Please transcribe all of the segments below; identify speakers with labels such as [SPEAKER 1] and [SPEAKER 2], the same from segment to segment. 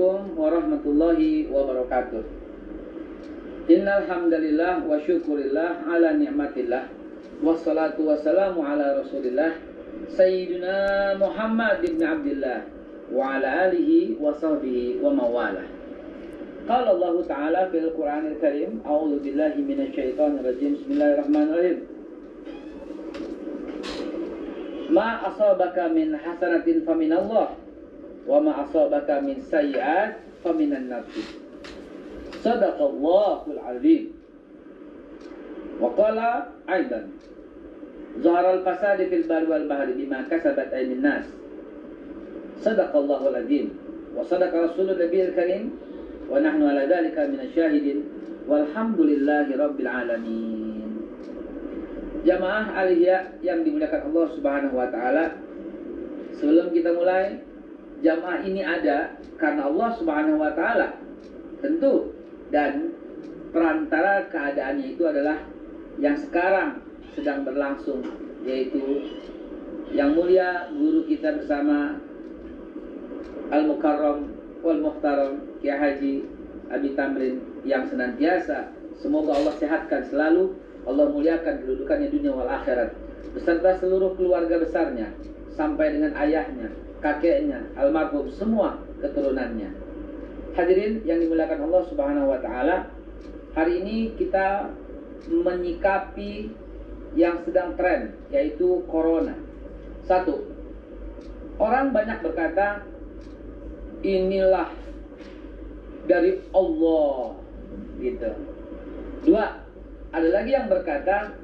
[SPEAKER 1] Assalamualaikum warahmatullahi wabarakatuh. Innal hamdalillah wa syukurillah ala ni'matillah wassalatu wassalamu ala Rasulillah Sayyidina Muhammad ibn Abdillah wa ala alihi wa sahbihi wa mawalah. Qala Allah Ta'ala fil Qur'anil Karim, a'udzu billahi minasy syaithanir rajim. Bismillahirrahmanirrahim. Ma asabaka min hasanatin faminallah wa ma asabaka min sayyi'at faminan nafsi. Sadaqallahul azim. Wa qala aidan zaharal fasadi fil barri wal bahri bima kasabat aydin nas. Sadaqallahul azim. Wa sadaqa rasulun nabiyil karim wa nahnu ala dzalika minasyahidin walhamdulillahi rabbil alamin. Jamaah aliyah yang dimuliakan Allah Subhanahu wa taala, sebelum kita mulai, jamaah ini ada karena Allah Subhanahu wa taala tentu, dan perantara keadaannya itu adalah yang sekarang sedang berlangsung, yaitu yang mulia guru kita bersama Al-Mukarram wal Muhtaram Kiai Haji Abi Tamrin, yang senantiasa semoga Allah sehatkan selalu, Allah muliakan kedudukannya dunia wal akhirat, beserta seluruh keluarga besarnya sampai dengan ayahnya, kakeknya, almarhum, semua keturunannya. Hadirin yang dimuliakan Allah Subhanahu wa taala, hari ini kita menyikapi yang sedang tren, yaitu corona. Satu, orang banyak berkata inilah dari Allah gitu. Dua, ada lagi yang berkata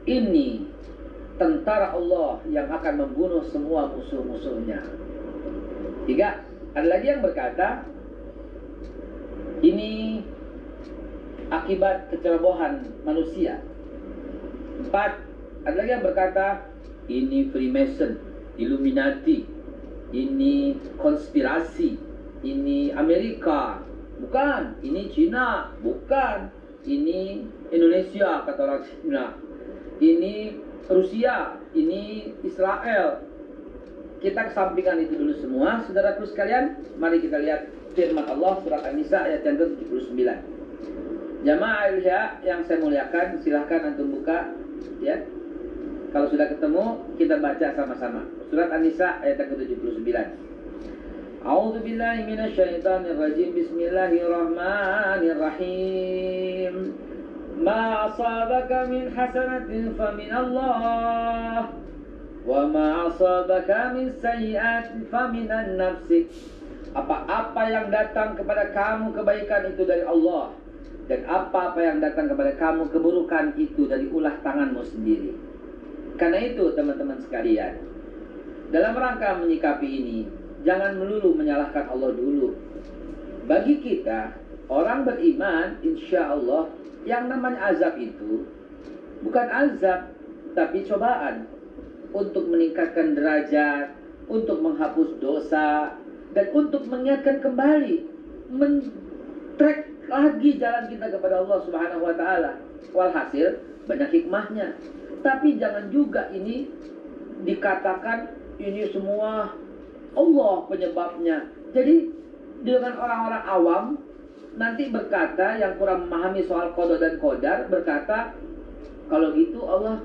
[SPEAKER 1] ini tentara Allah yang akan membunuh semua musuh-musuhnya. Tiga, ada lagi yang berkata ini akibat kecerobohan manusia. Empat, ada lagi yang berkata ini Freemason, Illuminati, ini konspirasi, ini Amerika, bukan, ini Cina, bukan, ini Indonesia kata orang Cina, ini Rusia, ini Israel. Kita kesampingkan itu dulu semua, saudaraku sekalian. Mari kita lihat firman Allah surat An-Nisa ayat yang ke-79. Jamaah Ilya yang saya muliakan, silahkan antum buka ya. Kalau sudah ketemu, kita baca sama-sama surat An-Nisa ayat yang ke-79. A'udzu billahi minasyaitonir rajim. Bismillahirrahmanirrahim. Ma asabaka min hasanatin famin Allah wa ma asabaka min sayyi'atin faminan nafsik. Apa-apa yang datang kepada kamu kebaikan itu dari Allah, dan apa-apa yang datang kepada kamu keburukan itu dari ulah tanganmu sendiri. Karena itu teman-teman sekalian, dalam rangka menyikapi ini, jangan melulu menyalahkan Allah dulu. Bagi kita orang beriman, insya Allah yang namanya azab itu bukan azab, tapi cobaan untuk meningkatkan derajat, untuk menghapus dosa, dan untuk mengingatkan kembali, men-track lagi jalan kita kepada Allah Subhanahu wa taala. Walhasil banyak hikmahnya. Tapi jangan juga ini dikatakan ini semua Allah penyebabnya. Jadi dengan orang-orang awam nanti berkata, yang kurang memahami soal qada dan qadar, berkata kalau gitu Allah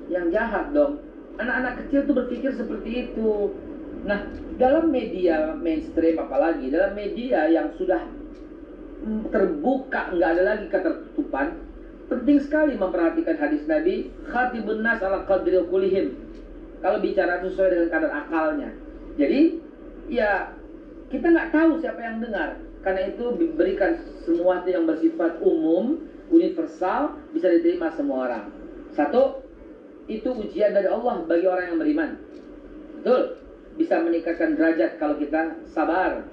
[SPEAKER 1] yang jahat dong. Anak-anak kecil tuh berpikir seperti itu. Nah, dalam media mainstream, apalagi dalam media yang sudah terbuka, nggak ada lagi ketertutupan, penting sekali memperhatikan hadis Nabi, khatibun nas ala qadri uqulihim. Kalau bicara sesuai dengan kadar akalnya. Jadi, ya kita nggak tahu siapa yang dengar. Karena itu diberikan semua yang bersifat umum, universal, bisa diterima semua orang. Satu, itu ujian dari Allah bagi orang yang beriman. Betul. Bisa meningkatkan derajat kalau kita sabar,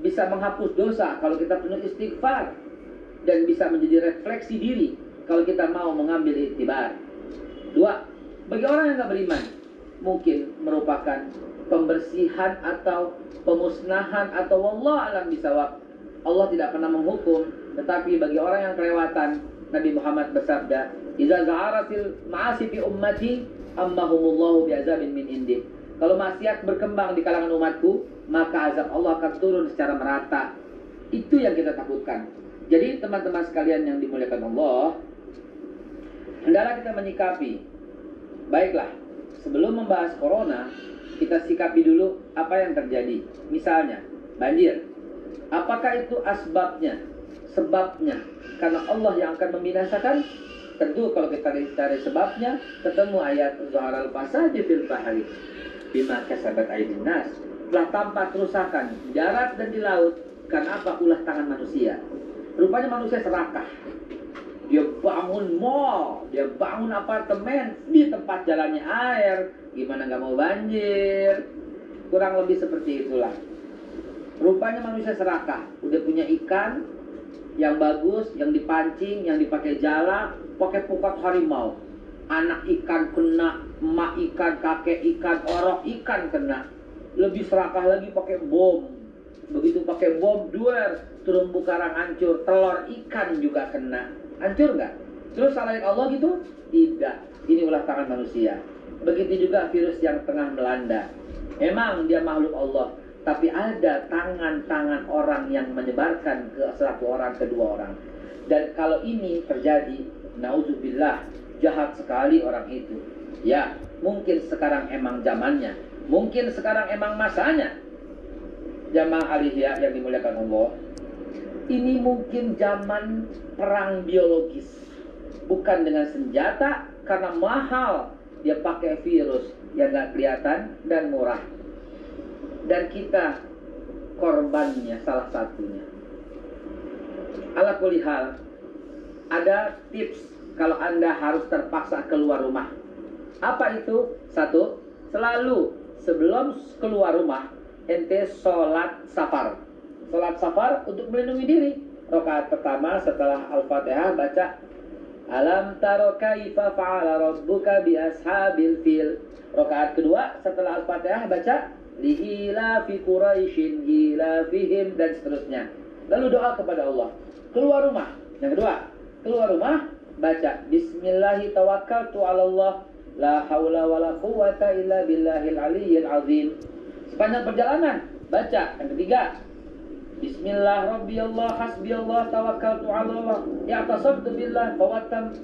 [SPEAKER 1] bisa menghapus dosa kalau kita penuh istighfar, dan bisa menjadi refleksi diri kalau kita mau mengambil iktibar. Dua, bagi orang yang tidak beriman, mungkin merupakan pembersihan atau pemusnahan, atau wallah alam bisawab. Allah tidak pernah menghukum, tetapi bagi orang yang kelewatan, Nabi Muhammad bersabda, "Idza za'aratil ma'asi fi ummati ammahumullahu bi'azabin min indih." Kalau maksiat berkembang di kalangan umatku, maka azab Allah akan turun secara merata. Itu yang kita takutkan. Jadi teman-teman sekalian yang dimuliakan Allah, hendaklah kita menyikapi. Baiklah, sebelum membahas corona, kita sikapi dulu apa yang terjadi. Misalnya, banjir. Apakah itu asbabnya? Sebabnya? Karena Allah yang akan membinasakan? Tentu kalau kita cari sebabnya, ketemu ayat Zaharal fasadi fil bahri bima kasabat aydin nas. Telah tampak kerusakan di darat dan di laut karena apa? Ulah tangan manusia. Rupanya manusia serakah. Dia bangun mall, dia bangun apartemen di tempat jalannya air. Gimana nggak mau banjir? Kurang lebih seperti itulah. Rupanya manusia serakah. Udah punya ikan yang bagus, yang dipancing, yang dipakai jala, pakai pukat harimau. Anak ikan kena, emak ikan, kakek ikan, orok ikan kena. Lebih serakah lagi pakai bom. Begitu pakai bom, duer, terumbu karang hancur, telur ikan juga kena. Hancur nggak? Terus salahin Allah gitu? Tidak. Ini ulah tangan manusia. Begitu juga virus yang tengah melanda. Memang dia makhluk Allah, tapi ada tangan-tangan orang yang menyebarkan ke satu orang, kedua orang. Dan kalau ini terjadi, nauzubillah, jahat sekali orang itu. Ya, mungkin sekarang emang zamannya, mungkin sekarang emang masanya. Jamaah alihya yang dimuliakan Allah, ini mungkin zaman perang biologis, bukan dengan senjata, karena mahal. Dia pakai virus yang gak kelihatan dan murah. Dan kita korbannya salah satunya. Ala kulli hal, ada tips kalau Anda harus terpaksa keluar rumah. Apa itu? Satu, selalu sebelum keluar rumah, ente sholat safar. Sholat safar untuk melindungi diri. Rakaat pertama setelah Al-Fatihah baca Alam taro kaifa fa'ala rabbuka bi ashabil fil. Rakaat kedua setelah Al-Fatihah baca Li'ila fi Quraishin ilafihim, dan seterusnya. Lalu doa kepada Allah. Keluar rumah. Yang kedua, keluar rumah baca Bismillahi tawakkaltu 'ala Allah la haula wala quwwata illa billahil aliyyil azim. Sepanjang perjalanan baca. Yang ketiga, Bismillah Rabbi Allah Hasbi Allah Tawakkaltu ala Allah Ya'tasabtu billah Fawat Tamri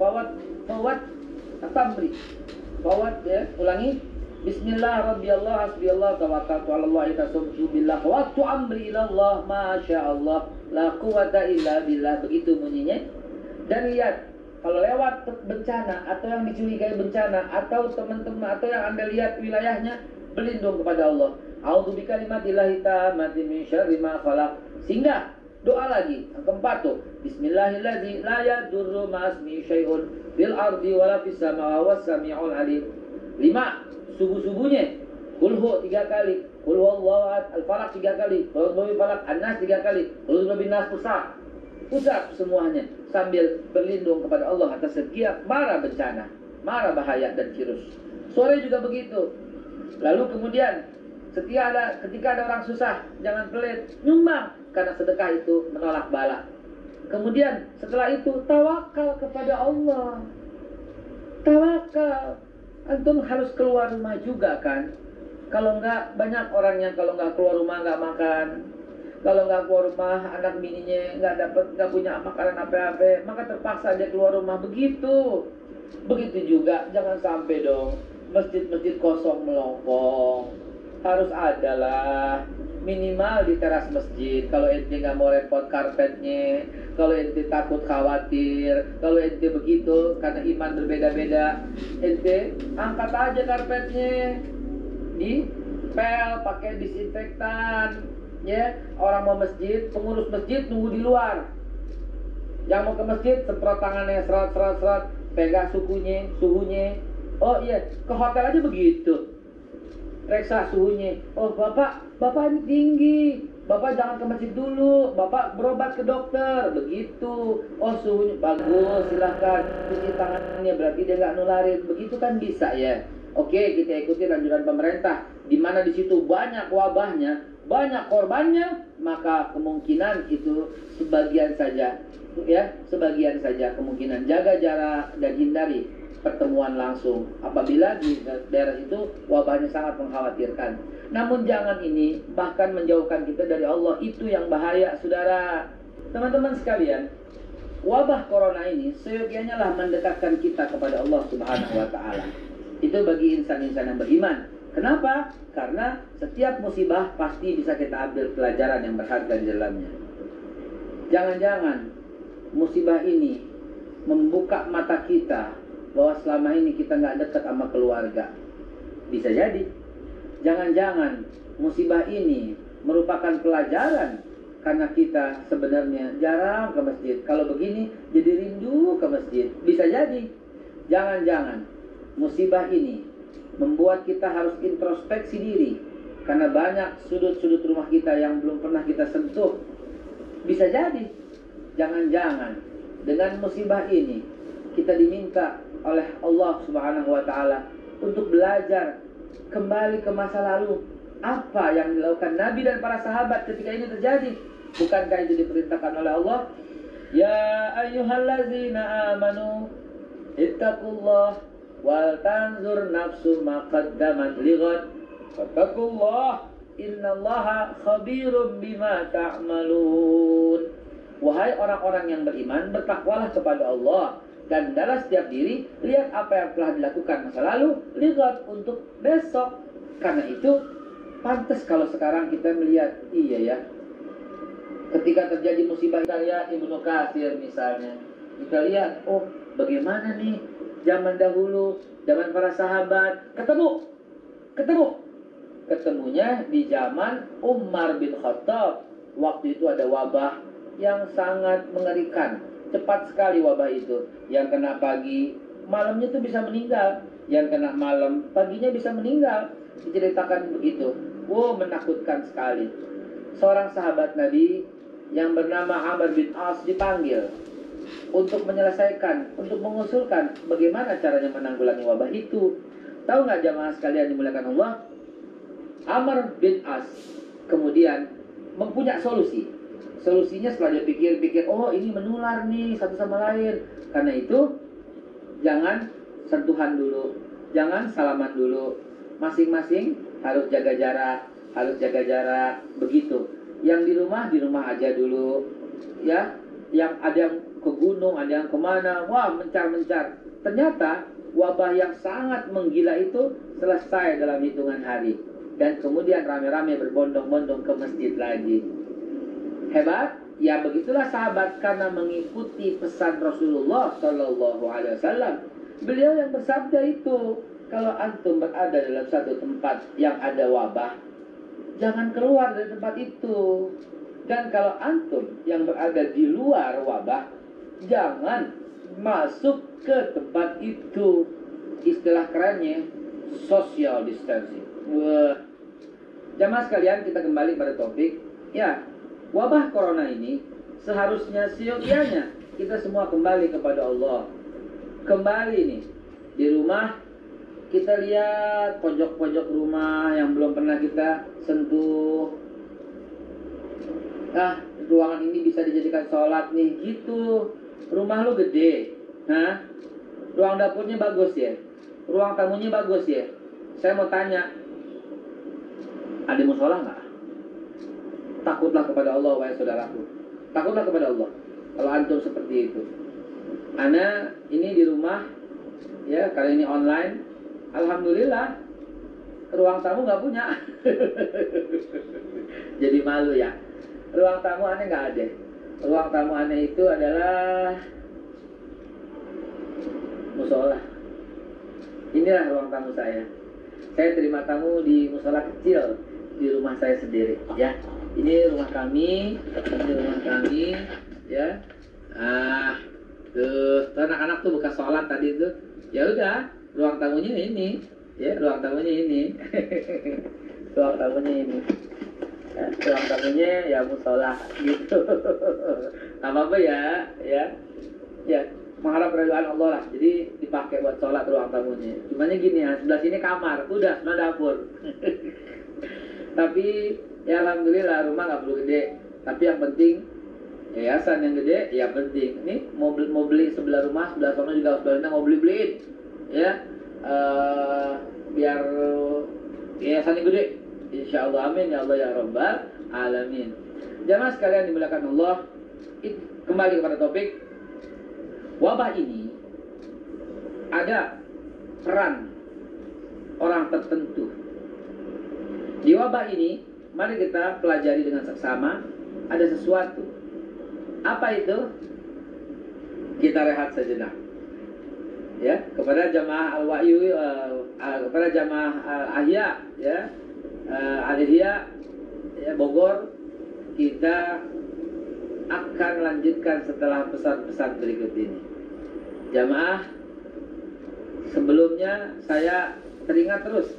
[SPEAKER 1] Fawat ya, ulangi Bismillah Rabbi Allah Hasbi Allah Tawakkaltu ala Allah Ya'tasabtu billah Fawat amri ila Allah Masya Allah La quwata illa billah. Begitu bunyinya. Dan lihat, kalau lewat bencana atau yang dicurigai bencana, atau teman-teman atau yang Anda lihat wilayahnya, berlindung kepada Allah. A'udzu bikalimatillahi tammati min syarri ma khalaq. Sehingga doa lagi. Yang keempat tuh, Bismillahirrahmanirrahim. La yadurru ma'asmi syai'un fil ardi wala fis samaa'i was sami'ul alim. 5. Subuh-subuhnya Kulhu 3 kali, Qul huwallahu ahad, Al-Falaq 3 kali, Qul huwallahu falaq, An-Nas 3 kali, Qul huwallahu nas pusat semuanya sambil berlindung kepada Allah atas setiap mara bencana, mara bahaya dan virus. Sore juga begitu. Lalu kemudian ketika ada orang susah, jangan pelit, nyumbang, karena sedekah itu menolak bala. Kemudian setelah itu tawakal kepada Allah. Tawakal. Antum harus keluar rumah juga kan. Kalau enggak, banyak orang yang kalau enggak keluar rumah enggak makan. Kalau enggak keluar rumah, anak bininya enggak punya makanan apa-apa, maka terpaksa dia keluar rumah. Begitu juga, jangan sampai dong masjid-masjid kosong melompong. Harus adalah minimal di teras masjid. Kalau ente nggak mau repot karpetnya, kalau ente takut khawatir, kalau ente begitu karena iman berbeda-beda, ente angkat aja karpetnya, dipel pakai disinfektan, ya. Orang mau masjid, pengurus masjid tunggu di luar. Yang mau ke masjid semprot tangannya serat, pegang suhunya. Oh iya, ke hotel aja begitu. Periksa suhunya. Oh bapak ini tinggi, bapak jangan ke masjid dulu, bapak berobat ke dokter. Begitu. Oh suhunya bagus, silahkan cuci tangannya, berarti dia nggak nularin. Begitu kan bisa ya. Oke, kita ikuti anjuran pemerintah. Di mana di situ banyak wabahnya, banyak korbannya, maka kemungkinan itu sebagian saja kemungkinan. Jaga jarak dan hindari pertemuan langsung apabila di daerah itu wabahnya sangat mengkhawatirkan. Namun jangan ini bahkan menjauhkan kita dari Allah, itu yang bahaya, saudara. Teman-teman sekalian, wabah corona ini seyogianya lah mendekatkan kita kepada Allah Subhanahu wa Ta'ala. Itu bagi insan-insan yang beriman. Kenapa? Karena setiap musibah pasti bisa kita ambil pelajaran yang berharga di dalamnya. Jangan-jangan musibah ini membuka mata kita bahwa selama ini kita nggak dekat sama keluarga. Bisa jadi. Jangan-jangan musibah ini merupakan pelajaran karena kita sebenarnya jarang ke masjid. Kalau begini jadi rindu ke masjid. Bisa jadi. Jangan-jangan musibah ini membuat kita harus introspeksi diri karena banyak sudut-sudut rumah kita yang belum pernah kita sentuh. Bisa jadi. Jangan-jangan dengan musibah ini kita diminta oleh Allah Subhanahu wa Ta'ala untuk belajar kembali ke masa lalu. Apa yang dilakukan Nabi dan para sahabat ketika ini terjadi? Bukankah itu diperintahkan oleh Allah? Ya ayyuhallazina amanu ittaqullah wal tanzur nafsu ma qaddamat lighad wattaqullah innallaha khabirum bima ta'malun. Wahai orang-orang yang beriman, bertakwalah kepada Allah, dan dalam setiap diri lihat apa yang telah dilakukan masa lalu, lihat untuk besok. Karena itu pantas kalau sekarang kita melihat, iya ya, ketika terjadi musibah, kita lihat Ibnu Katsir misalnya, kita lihat, oh bagaimana nih zaman dahulu, zaman para sahabat, ketemunya di zaman Umar bin Khattab. Waktu itu ada wabah yang sangat mengerikan. Cepat sekali wabah itu. Yang kena pagi, malamnya itu bisa meninggal. Yang kena malam, paginya bisa meninggal. Diceritakan begitu. Wow, menakutkan sekali. Seorang sahabat Nabi yang bernama Amr bin As dipanggil untuk menyelesaikan, untuk mengusulkan bagaimana caranya menanggulangi wabah itu. Tahu nggak jamaah sekalian dimuliakan Allah? Amr bin As kemudian mempunyai solusi. Solusinya setelah dia pikir-pikir, oh ini menular nih satu sama lain. Karena itu, jangan sentuhan dulu, jangan salaman dulu. Masing-masing harus jaga jarak, begitu. Yang di rumah aja dulu. Ya, yang ada yang ke gunung, ada yang kemana, wah mencar-mencar. Ternyata wabah yang sangat menggila itu selesai dalam hitungan hari. Dan kemudian rame-rame berbondong-bondong ke masjid lagi. Hebat? Ya begitulah sahabat, karena mengikuti pesan Rasulullah Shallallahu Alaihi Wasallam. Beliau yang bersabda itu, kalau antum berada dalam satu tempat yang ada wabah, jangan keluar dari tempat itu. Dan kalau antum yang berada di luar wabah, jangan masuk ke tempat itu. Istilah kerennya social distancing. Wah. Jamaah sekalian, kita kembali pada topik. Ya, wabah corona ini seharusnya seyogianya kita semua kembali kepada Allah. Kembali nih di rumah, kita lihat pojok-pojok rumah yang belum pernah kita sentuh. Ruangan ini bisa dijadikan sholat nih, gitu. Rumah lu gede, ruang dapurnya bagus ya, ruang tamunya bagus ya. Saya mau tanya, ada musola nggak? Takutlah kepada Allah, wahai saudaraku. Takutlah kepada Allah. Kalau antum seperti itu. Ana ini di rumah, ya kali ini online. Alhamdulillah, ruang tamu nggak punya. Jadi malu ya. Ruang tamu aneh nggak ada. Ruang tamu aneh itu adalah musola. Inilah ruang tamu saya. Saya terima tamu di musola kecil di rumah saya sendiri, ya. Ini rumah kami, ya. Tuh anak-anak tuh bekas sholat tadi tuh. Ya udah, ruang tamunya ini, ya, ruang tamunya ini. Ruang tamunya ini. Ya, ruang tamunya ya musola gitu. Apa-apa ya, ya. Ya, mengharap keridhaan Allah lah. Jadi dipakai buat sholat ruang tamunya. Cumannya gini ya, sebelah sini kamar, udah sebelah dapur. Tapi ya alhamdulillah rumah nggak perlu gede. Tapi yang penting yayasan yang gede, ya penting. Nih mau beli sebelah rumah, sebelah sana juga sebelah sana mau beliin. ya, biar yayasannya gede, insya Allah, amin ya Allah ya Rabbal alamin. Jamaah sekalian dimuliakan Allah, kembali kepada topik wabah ini. Ada peran orang tertentu di wabah ini. Mari kita pelajari dengan seksama. Ada sesuatu. Apa itu? Kita rehat sejenak. Ya, kepada jamaah al-wahyu, kepada jamaah al-ahya, ya, al-ihya, ya, Bogor, kita akan lanjutkan setelah pesan-pesan berikut ini. Jamaah, sebelumnya saya teringat terus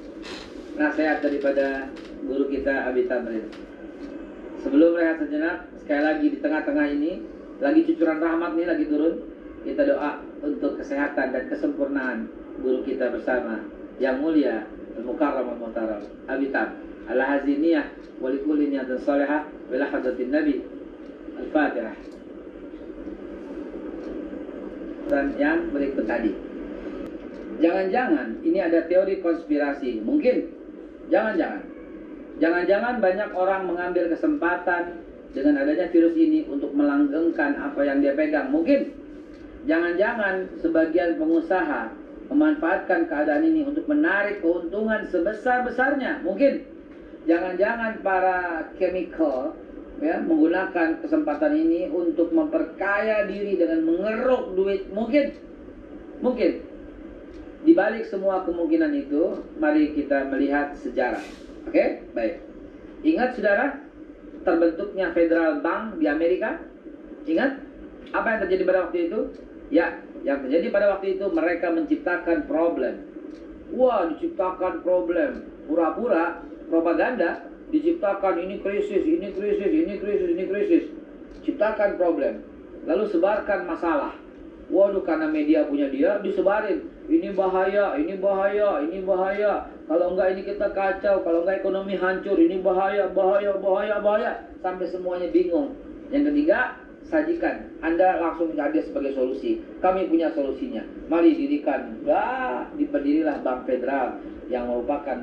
[SPEAKER 1] nasihat daripada guru kita Abi Tamrin. Sebelum rehat sejenak, sekali lagi di tengah-tengah ini, lagi cucuran rahmat nih lagi turun, kita doa untuk kesehatan dan kesempurnaan guru kita bersama yang mulia Al-Mukarram Al-Muhtaram Abi Tam Al-Haziniyah wa likulli niyatin salihah wa hadratin Nabi. Al-Fatihah. Dan yang berikut tadi, jangan-jangan ini ada teori konspirasi. Mungkin jangan-jangan banyak orang mengambil kesempatan dengan adanya virus ini untuk melanggengkan apa yang dia pegang. Mungkin jangan-jangan sebagian pengusaha memanfaatkan keadaan ini untuk menarik keuntungan sebesar-besarnya. Mungkin jangan-jangan para chemical, ya, menggunakan kesempatan ini untuk memperkaya diri dengan mengeruk duit. Mungkin di balik semua kemungkinan itu, mari kita melihat sejarah. Oke, baik. Ingat saudara, terbentuknya Federal Bank di Amerika. Ingat apa yang terjadi pada waktu itu? Ya, yang terjadi pada waktu itu mereka menciptakan problem. Wah, diciptakan problem. Pura-pura propaganda, diciptakan ini krisis. Ciptakan problem. Lalu sebarkan masalah. Waduh, karena media punya dia, disebarin. Ini bahaya. Kalau enggak ini kita kacau, kalau enggak ekonomi hancur, ini bahaya. Sampai semuanya bingung. Yang ketiga, sajikan. Anda langsung hadir sebagai solusi. Kami punya solusinya. Mari dirikan. Diperdirilah Bank Federal yang merupakan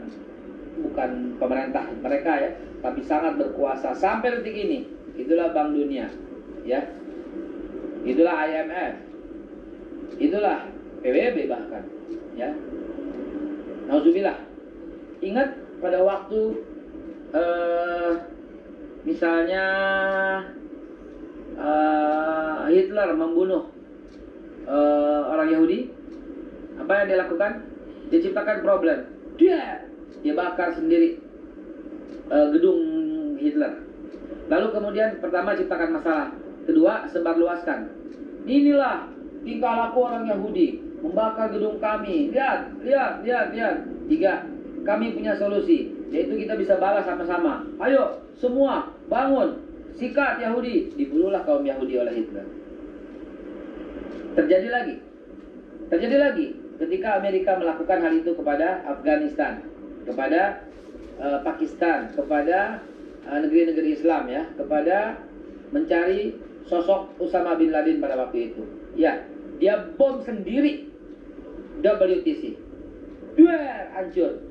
[SPEAKER 1] bukan pemerintah mereka, ya, tapi sangat berkuasa sampai detik ini. Itulah Bank Dunia, ya. Itulah IMF. Itulah PBB bahkan, ya. Nauzubillah. Ingat pada waktu misalnya Hitler membunuh orang Yahudi, apa yang dia lakukan? Dia ciptakan problem. Dia bakar sendiri gedung Hitler. Lalu kemudian pertama ciptakan masalah, kedua sebarluaskan. Inilah tingkah laku orang Yahudi, membakar gedung kami. Lihat. Tiga, kami punya solusi, yaitu kita bisa balas sama-sama. Ayo semua bangun, sikat Yahudi. Dibunuhlah kaum Yahudi oleh Hitler. Terjadi lagi ketika Amerika melakukan hal itu kepada Afghanistan, kepada Pakistan, kepada negeri-negeri Islam, ya, kepada mencari sosok Usama bin Laden pada waktu itu. Ya, dia bom sendiri WTC. Hancur.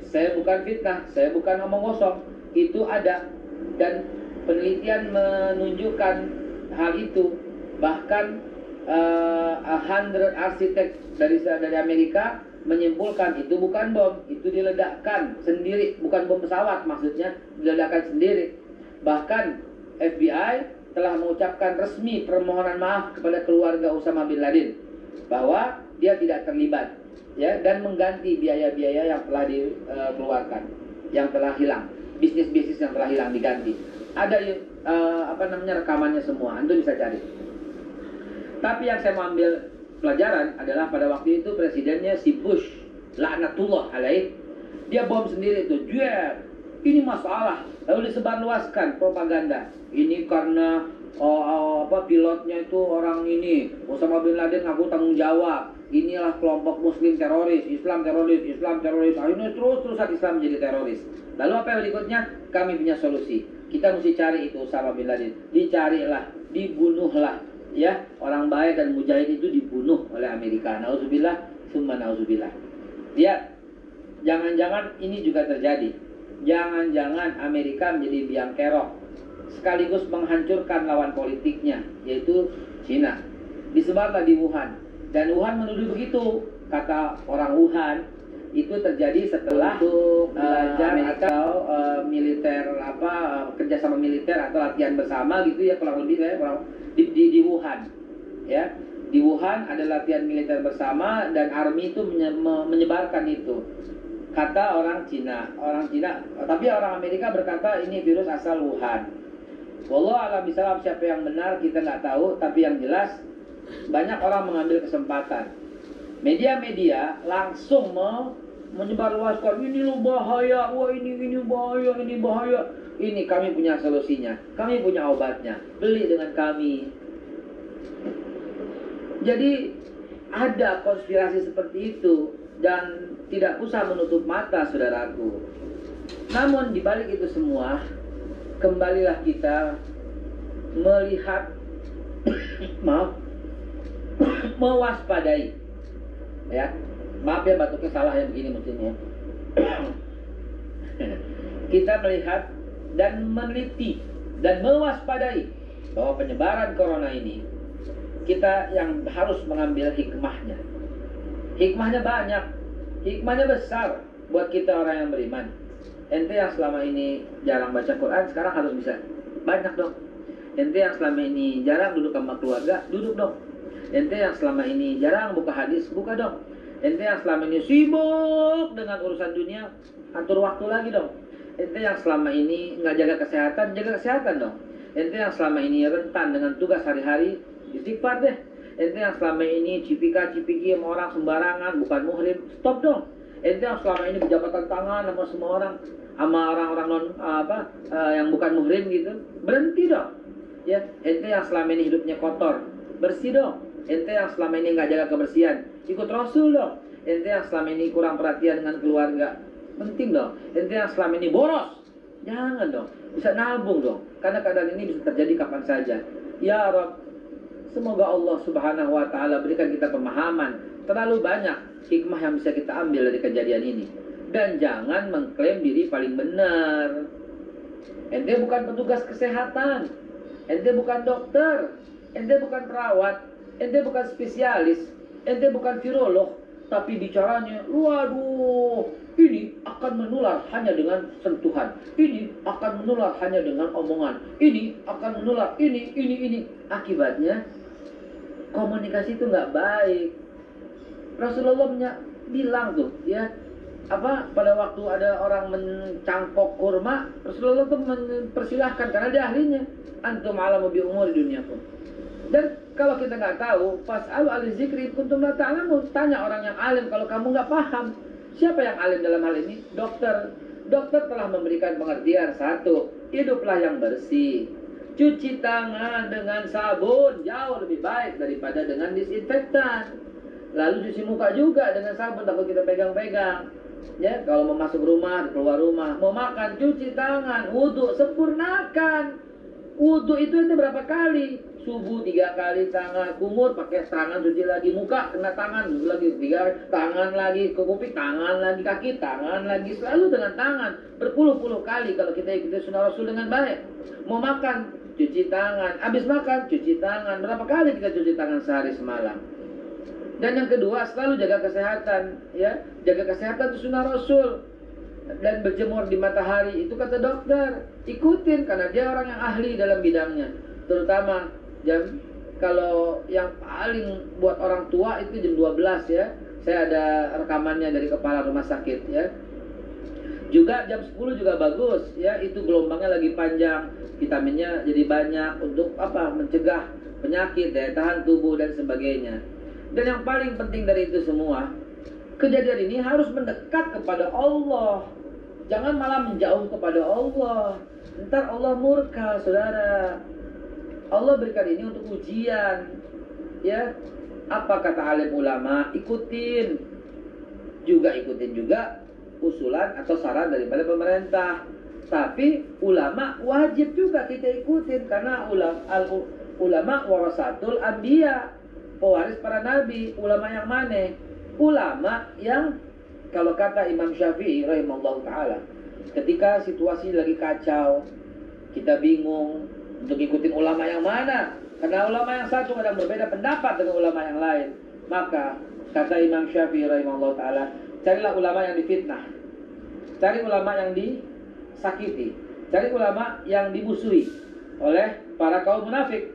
[SPEAKER 1] Saya bukan fitnah, saya bukan omong kosong. Itu ada, dan penelitian menunjukkan hal itu. Bahkan 100 arsitek dari Amerika menyimpulkan itu bukan bom, itu diledakkan sendiri, bukan bom pesawat maksudnya, diledakkan sendiri. Bahkan FBI telah mengucapkan resmi permohonan maaf kepada keluarga Usama bin Laden bahwa dia tidak terlibat, ya, dan mengganti biaya-biaya yang telah dikeluarkan, yang telah hilang, bisnis-bisnis yang telah hilang diganti. Ada rekamannya semua, Anda bisa cari. Tapi yang saya mau ambil pelajaran adalah pada waktu itu presidennya si Bush, laknatullah alaih, dia bom sendiri itu. Ini masalah, lalu disebarluaskan propaganda. Ini karena pilotnya itu orang ini, Osama bin Laden ngaku tanggung jawab. Inilah kelompok Muslim teroris, Islam teroris. Akhirnya terus-terusan Islam menjadi teroris. Lalu apa yang berikutnya? Kami punya solusi. Kita mesti cari itu Osama bin Laden. Dicarilah, dibunuhlah. Ya, orang baik dan mujahid itu dibunuh oleh Amerika. Nauzubillah, Summa na'udzubillah. Lihat, jangan-jangan ini juga terjadi. Jangan-jangan Amerika menjadi biang kerok sekaligus menghancurkan lawan politiknya, yaitu Cina. Disebarlah di Wuhan. Dan Wuhan menuduh begitu. Kata orang Wuhan, itu terjadi setelah belajar atau militer kerjasama militer atau latihan bersama gitu ya, kurang lebih ya, di Wuhan ya. Di Wuhan ada latihan militer bersama dan army itu menyebarkan itu, kata orang Cina, tapi orang Amerika berkata ini virus asal Wuhan. Wallahu a'lam bishawab, siapa yang benar kita nggak tahu, tapi yang jelas banyak orang mengambil kesempatan. Media-media langsung menyebarluaskan ini lo bahaya, wah ini bahaya, ini bahaya. Ini kami punya solusinya, kami punya obatnya, beli dengan kami. Jadi ada konspirasi seperti itu dan tidak usah menutup mata, saudaraku. Namun di balik itu semua, kembalilah kita melihat mewaspadai. Ya, maaf ya batuknya salah ya begini mestinya. Kita melihat dan meneliti dan mewaspadai bahwa penyebaran corona ini kita yang harus mengambil hikmahnya. Hikmahnya banyak, hikmahnya besar buat kita orang yang beriman. Ente yang selama ini jarang baca Quran sekarang harus bisa banyak dong. Ente yang selama ini jarang duduk sama keluarga, duduk dong. Ente yang selama ini jarang buka hadis, buka dong. Ente yang selama ini sibuk dengan urusan dunia, atur waktu lagi dong. Ente yang selama ini nggak jaga kesehatan dong. Ente yang selama ini rentan dengan tugas hari-hari, istighfar deh. Ente yang selama ini cipika-cipiki sama orang sembarangan, bukan muhrim, stop dong. Ente yang selama ini berjabatan tangan sama semua orang, sama orang-orang yang bukan muhrim gitu, berhenti dong. Ya, ente yang selama ini hidupnya kotor, bersih dong. Ente yang selama ini nggak jaga kebersihan, ikut Rasul dong. Ente yang selama ini kurang perhatian dengan keluarga, penting dong. Ente yang selama ini boros, jangan dong. Bisa nabung dong, karena keadaan ini bisa terjadi kapan saja. Ya Rabb, semoga Allah Subhanahu wa Ta'ala berikan kita pemahaman. Terlalu banyak hikmah yang bisa kita ambil dari kejadian ini. Dan jangan mengklaim diri paling benar. Ente bukan petugas kesehatan, ente bukan dokter, ente bukan perawat, ente bukan spesialis, ente bukan virolog, tapi bicaranya, waduh, ini akan menular hanya dengan sentuhan, ini akan menular hanya dengan omongan, ini akan menular, ini. Akibatnya, komunikasi itu nggak baik. Rasulullah bilang tuh, ya, pada waktu ada orang mencangkok kurma, Rasulullah tuh mempersilahkan karena dia ahlinya. Antum alamu bi umuri dunyakum. Dan kalau kita nggak tahu, fas'alu ahli zikri kuntum la ta'lamun. Tanya orang yang alim kalau kamu nggak paham. Siapa yang alim dalam hal ini? Dokter. Dokter telah memberikan pengertian. Satu, hiduplah yang bersih. Cuci tangan dengan sabun jauh lebih baik daripada dengan disinfektan. Lalu cuci muka juga dengan sabun, takut kita pegang-pegang. Ya, kalau mau masuk rumah, keluar rumah, mau makan, cuci tangan, wudhu, sempurnakan. Wudhu itu berapa kali? Subuh 3 kali, tangan kumur pakai tangan, cuci lagi, muka kena tangan, cuci lagi 3 tangan lagi, ke kuping tangan lagi, kaki tangan lagi, selalu dengan tangan berpuluh-puluh kali kalau kita ikuti sunnah Rasul dengan baik. Mau makan, cuci tangan, habis makan, cuci tangan. Berapa kali kita cuci tangan sehari semalam? Dan yang kedua, selalu jaga kesehatan, ya. Jaga kesehatan itu sunnah Rasul. Dan berjemur di matahari itu kata dokter, ikutin karena dia orang yang ahli dalam bidangnya. Terutama kalau yang paling buat orang tua itu jam 12 ya. Saya ada rekamannya dari kepala rumah sakit ya. Juga jam 10 juga bagus ya, itu gelombangnya lagi panjang, vitaminnya jadi banyak untuk mencegah penyakit, daya tahan tubuh dan sebagainya. Dan yang paling penting dari itu semua, kejadian ini harus mendekat kepada Allah. Jangan malah menjauh kepada Allah. Ntar Allah murka, saudara. Allah berikan ini untuk ujian. Ya, apa kata alim ulama? Ikutin juga usulan atau saran daripada pemerintah. Tapi ulama wajib juga kita ikutin karena ulama warasatul anbiya, pewaris para nabi. Ulama yang mana? ulama yang kalau kata Imam Syafi'i rahimahullah ta'ala, ketika situasi lagi kacau, kita bingung untuk ikutin ulama yang mana, karena ulama yang satu kadang berbeda pendapat dengan ulama yang lain, maka kata Imam Syafi'i rahimahullah ta'ala, carilah ulama yang difitnah, cari ulama yang disakiti, cari ulama yang dimusuhi oleh para kaum munafik.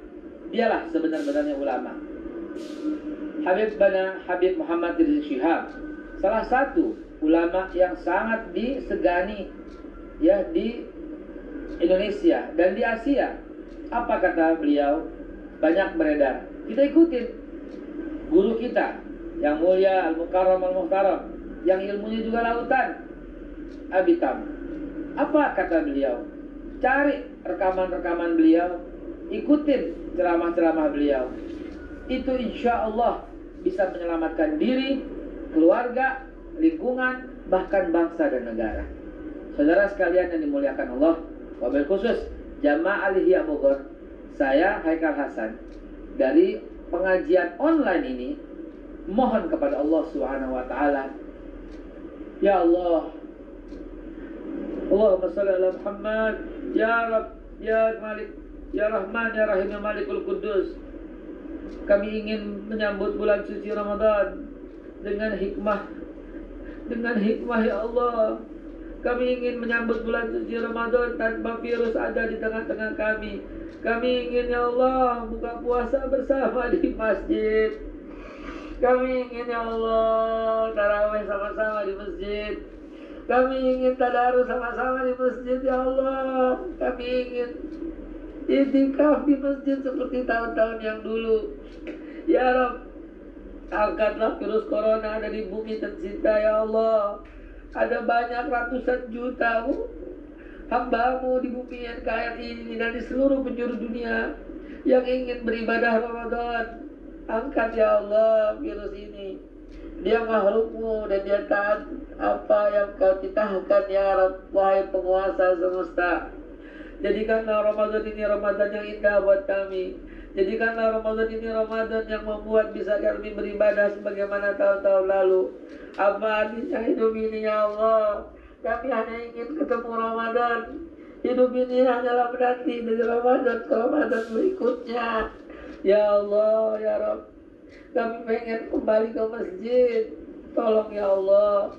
[SPEAKER 1] Dialah sebenar-benarnya ulama. Habib Muhammad Rizik Syihab, salah satu ulama yang sangat disegani ya di Indonesia dan di Asia. Apa kata beliau? Banyak beredar. Kita ikutin guru kita yang mulia Al-Mukarram Al-Muhtaram, yang ilmunya juga lautan, Abitam. Apa kata beliau? Cari rekaman-rekaman beliau, ikutin ceramah-ceramah beliau. Itu insya Allah bisa menyelamatkan diri, keluarga, lingkungan, bahkan bangsa dan negara. Saudara sekalian yang dimuliakan Allah, wabil khusus Jamaah Aliyah Bogor, saya Haikal Hasan dari pengajian online ini mohon kepada Allah Subhanahu wa taala, ya Allah, Allahumma shalli ala Muhammad, ya Rabb, ya Malik, ya Rahman, ya Rahim, ya Malikul Quddus. Kami ingin menyambut bulan suci Ramadan dengan hikmah ya Allah. Kami ingin menyambut bulan suci Ramadan tanpa virus ada di tengah-tengah kami. Kami ingin ya Allah buka puasa bersama di masjid. Kami ingin ya Allah tarawih sama-sama di masjid. Kami ingin tadarus sama-sama di masjid ya Allah. Kami ingin itikaf di masjid seperti tahun-tahun yang dulu. Ya Rabb, angkatlah virus corona dari bumi tercinta ya Allah. Ada banyak ratusan juta hamba-Mu di bumi NKRI ini dan di seluruh penjuru dunia yang ingin beribadah Ramadan. Angkat ya Allah virus ini. Dia makhluk-Mu dan dia taat apa yang Kau titahkan ya Rabb, wahai penguasa semesta. Jadikanlah Ramadan ini Ramadan yang indah buat kami. Jadikanlah Ramadan ini Ramadan yang membuat bisa kami beribadah sebagaimana tahun-tahun lalu. Apa artinya hidup ini ya Allah? Kami hanya ingin ketemu Ramadan. Hidup ini hanyalah menanti dari Ramadan ke Ramadan berikutnya. Ya Allah, ya Rabb, kami pengen kembali ke masjid. Tolong ya Allah,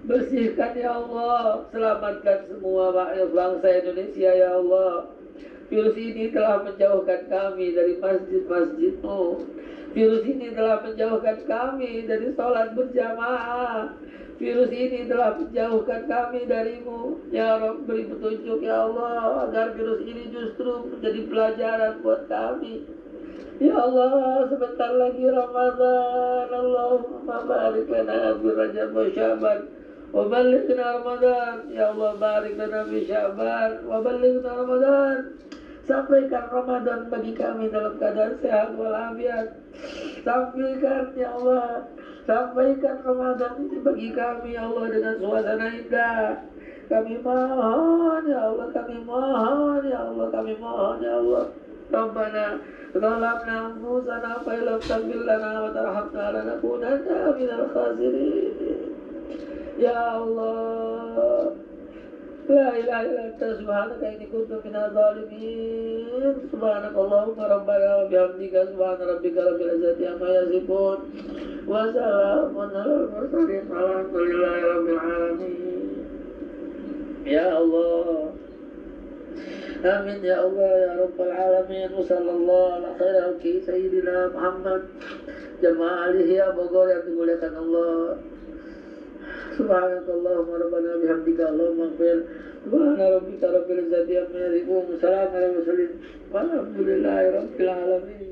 [SPEAKER 1] bersihkan ya Allah, selamatkan semua bangsa Indonesia ya Allah. Virus ini telah menjauhkan kami dari masjid-masjid-Mu. Virus ini telah menjauhkan kami dari sholat berjamaah. Virus ini telah menjauhkan kami dari-Mu. Ya Rabb, beri petunjuk ya Allah agar virus ini justru menjadi pelajaran buat kami. Ya Allah, sebentar lagi Ramadan. Allahumma barik lana fi Rajab wa Sya'ban wa ballighna Ramadan. Ya Allah, barik lana fi Sya'ban wa ballighna Ramadan. Sampaikan Ramadan bagi kami dalam keadaan sehat walafiat. Sampaikan ya Allah, sampaikan Ramadan ini bagi kami ya Allah dengan suasana indah. Kami mohon ya Allah, kami mohon ya Allah, kami mohon ya Allah. Rabbana zalamna anfusana fa illam taghfir lana wa tarhamna lanakunanna minal khasirin. Ya Allah, la ilaha illa anta subhanaka inni kuntu minadh dhalimin. Subhanakallahumma rabbana wa bihamdika subhana rabbika rabbil izzati amma yasifun wa salamun alal mursalin walhamdulillahi rabbil alamin. Ya Allah, amin ya Allah ya rabbal alamin. Wa sallallahu ala khairi sayyidina Muhammad. Jamaah Aliyah Bogor yang dimuliakan Allah. Subhanakallahumma rabbana bihamdika Allahumma ighfir. Subhana rabbika rabbil izzati amma yasifun. Wassalamu ala mursalin walhamdulillahi rabbil alamin.